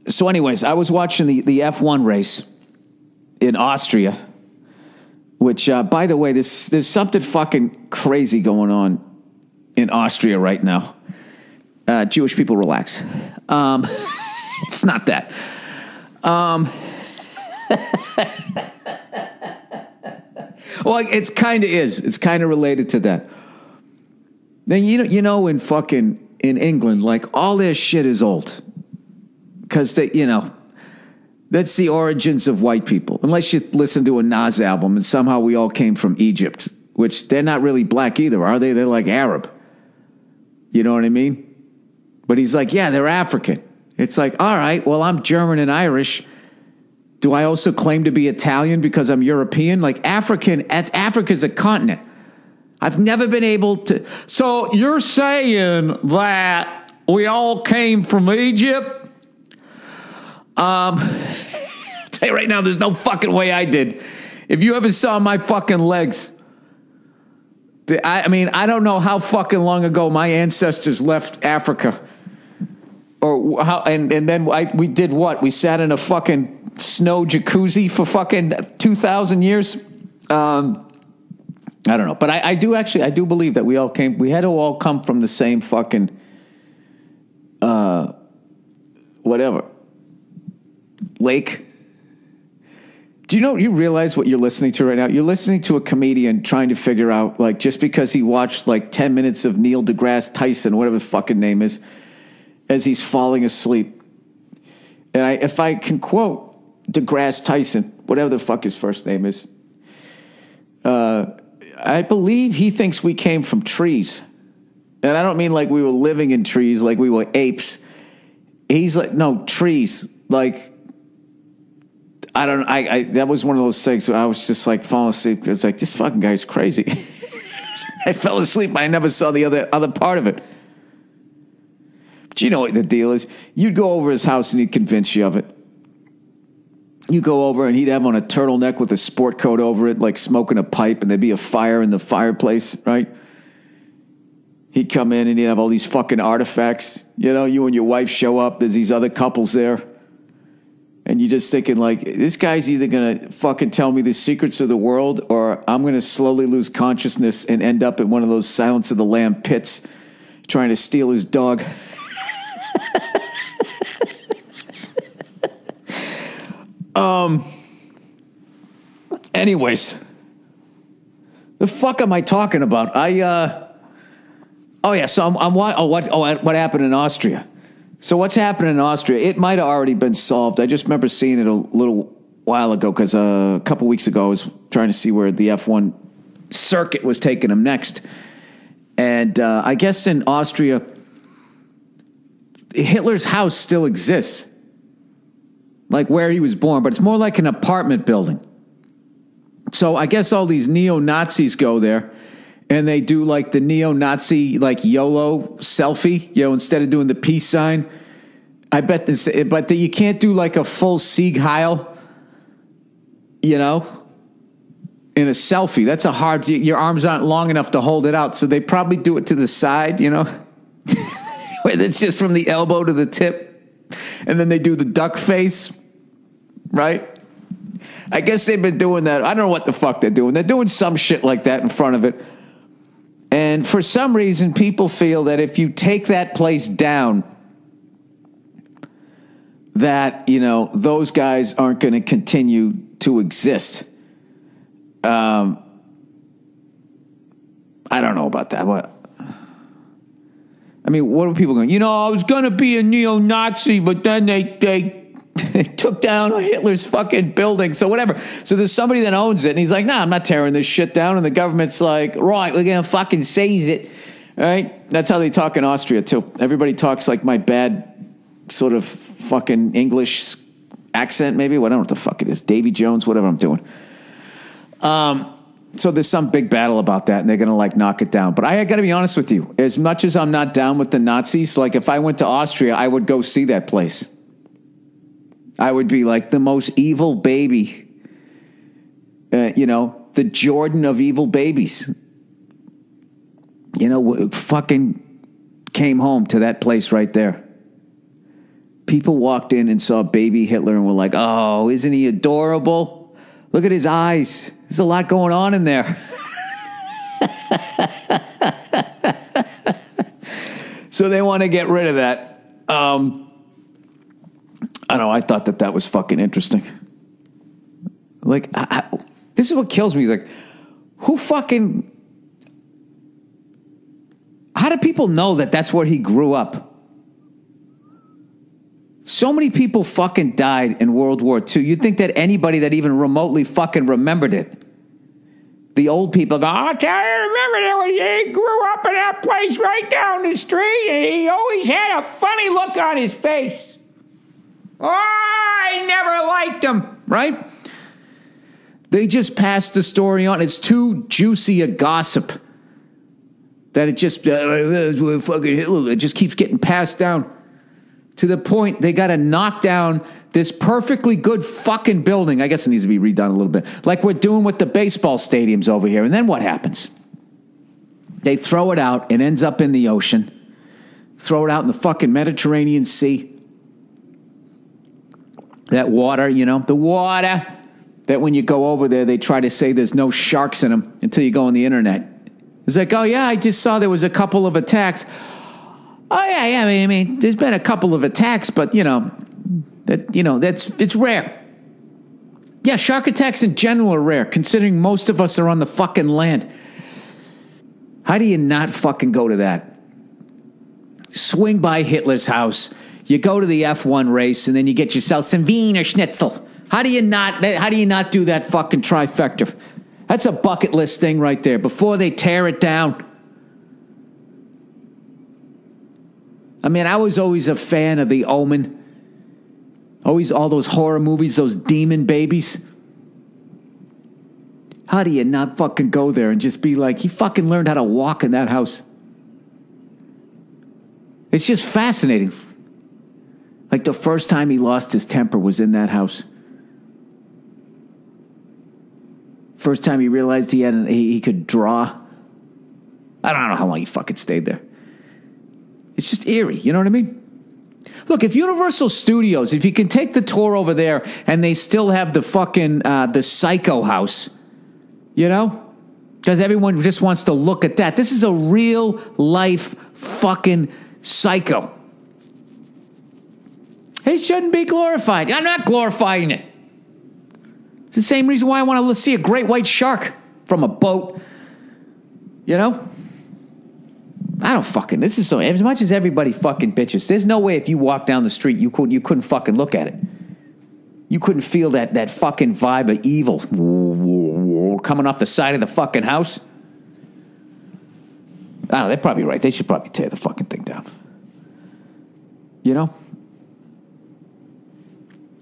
So anyways, I was watching the F1 race in Austria, which, by the way, there's something fucking crazy going on in Austria right now. Jewish people, relax. It's not that. Well, it kind of is. It's kind of related to that. Then in England, like all their shit is old, because that's the origins of white people. Unless you listen to a Nas album and somehow we all came from Egypt, which they're not really black either, are they? They're like Arab. You know what I mean? But he's like, yeah, they're African. It's like, all right, well, I'm German and Irish. Do I also claim to be Italian because I'm European? Like Africa's a continent. I've never been able to. So you're saying that we all came from Egypt? I'll tell you right now, there's no fucking way I did. If you ever saw my fucking legs, I don't know how fucking long ago my ancestors left Africa. Or how, and then we did what? We sat in a fucking snow jacuzzi for fucking 2,000 years? I don't know. But I do believe that we had to all come from the same fucking, whatever, lake. Do you realize what you're listening to right now? You're listening to a comedian trying to figure out, like, just because he watched like 10 minutes of Neil deGrasse Tyson, whatever his fucking name is, as he's falling asleep. And if I can quote deGrasse Tyson, whatever the fuck his first name is, I believe he thinks we came from trees. And I don't mean like we were living in trees, like we were apes. He's like, no, trees. Like, I don't know. That was one of those things where I was just like falling asleep. It's like, this fucking guy's crazy. I fell asleep. I never saw the other part of it. But you know what the deal is. You'd go over his house and he'd convince you of it. You go over and he'd have on a turtleneck with a sport coat over it, like smoking a pipe, and there'd be a fire in the fireplace, right? He'd come in and he'd have all these fucking artifacts. You know, you and your wife show up. There's these other couples there. And you're just thinking, like, this guy's either going to fucking tell me the secrets of the world, or I'm going to slowly lose consciousness and end up in one of those Silence of the Lamb pits trying to steal his dog. Anyways, the fuck am I talking about? So what happened in Austria? So what's happening in Austria? It might have already been solved. I just remember seeing it a little while ago because a couple weeks ago I was trying to see where the F1 circuit was taking them next. And I guess in Austria, Hitler's house still exists, like where he was born, but it's more like an apartment building. So I guess all these neo-Nazis go there and they do like the neo-Nazi like YOLO selfie, instead of doing the peace sign. I bet this, but you can't do like a full Sieg Heil, in a selfie. That's a hard, your arms aren't long enough to hold it out. So they probably do it to the side, where it's just from the elbow to the tip. And then they do the duck face, right? I guess they've been doing that. I don't know what the fuck they're doing. They're doing some shit like that in front of it. And for some reason, people feel that if you take that place down, that, those guys aren't going to continue to exist. I don't know about that. What are people going, I was going to be a neo-Nazi, but then they took down Hitler's fucking building. So whatever. So there's somebody that owns it. And he's like, nah, I'm not tearing this shit down. And the government's like, right, we're going to fucking seize it. All right. That's how they talk in Austria too. Everybody talks like my bad sort of fucking English accent, maybe. Well, I don't know what the fuck it is. Davy Jones, whatever I'm doing. So there's some big battle about that, and they're going to like knock it down. But I got to be honest with you. As much as I'm not down with the Nazis, like if I went to Austria, I would go see that place. I would be like the most evil baby, the Jordan of evil babies. Fucking came home to that place right there. people walked in and saw baby Hitler and were like, oh, isn't he adorable? Look at his eyes. There's a lot going on in there. So they want to get rid of that. I don't know. I thought that was fucking interesting. Like, this is what kills me. He's like, how do people know that that's where he grew up? So many people fucking died in World War II. You'd think that anybody that even remotely fucking remembered it. The old people go, I'll tell you, remember that when he grew up in that place right down the street, and he always had a funny look on his face. Oh, I never liked him, right? They just passed the story on. It's too juicy a gossip that it just fucking Hitler. It just keeps getting passed down to the point they got to knock down this perfectly good fucking building. I guess it needs to be redone a little bit, like we're doing with the baseball stadiums over here. And then what happens? They throw it out. It ends up in the ocean. Throw it out in the fucking Mediterranean Sea. That water, the water that when you go over there, they try to say there's no sharks in them until you go on the internet. It's like, oh yeah, I just saw there was a couple of attacks. Oh yeah. I mean, there's been a couple of attacks, but it's rare. Yeah, shark attacks in general are rare, considering most of us are on the fucking land. How do you not fucking go to that? Swing by Hitler's house. You go to the F1 race, and then you get yourself some Wiener Schnitzel. How do you not do that fucking trifecta? That's a bucket list thing right there. Before they tear it down. I mean, I was always a fan of The Omen. Always all those horror movies, those demon babies. How do you not fucking go there and just be like, he fucking learned how to walk in that house? It's just fascinating. Like the first time he lost his temper was in that house. First time he realized he could draw. I don't know how long he fucking stayed there. It's just eerie, you know what I mean? Look, if Universal Studios, if you can take the tour over there and they still have the fucking, the Psycho house, because everyone just wants to look at that. This is a real life fucking psycho. He shouldn't be glorified. I'm not glorifying it. It's the same reason why I want to see a great white shark from a boat. I don't fucking, this is so, as much as everybody fucking bitches, there's no way if you walk down the street, you couldn't fucking look at it. You couldn't feel that fucking vibe of evil coming off the side of the fucking house. I don't know, they're probably right. They should probably tear the fucking thing down.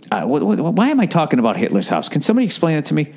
Why am I talking about Hitler's house? Can somebody explain it to me?